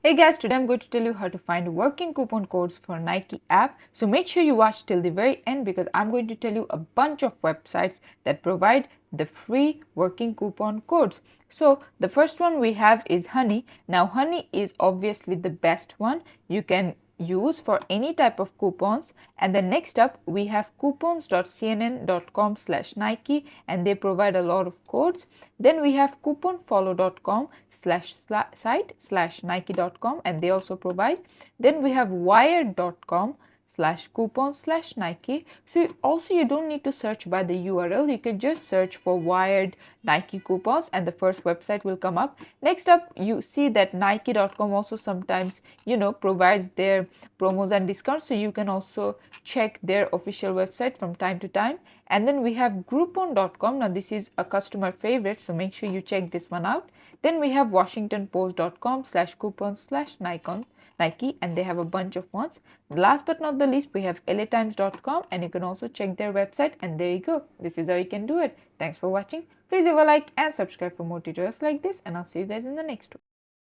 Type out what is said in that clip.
Hey guys, today I'm going to tell you how to find working coupon codes for Nike app. So make sure you watch till the very end because I'm going to tell you a bunch of websites that provide the free working coupon codes. So the first one we have is Honey. Now Honey is obviously the best one you can use for any type of coupons. And then next up we have coupons.cnn.com/Nike, and they provide a lot of codes. Then we have couponfollow.com/site/Nike.com, and they also provide. Then we have wired.com/coupon/Nike. So also you don't need to search by the URL. You can just search for Wired Nike coupons and the first website will come up. Next up, you see that Nike.com also sometimes provides their promos and discounts, so you can also check their official website from time to time. And then we have groupon.com. Now this is a customer favorite, so make sure you check this one out. Then we have washingtonpost.com/coupons/Nike, and they have a bunch of ones. Last but not the least, we have latimes.com, and you can also check their website. And there you go. This is how you can do it. Thanks for watching. Please leave a like and subscribe for more tutorials like this, and I'll see you guys in the next one.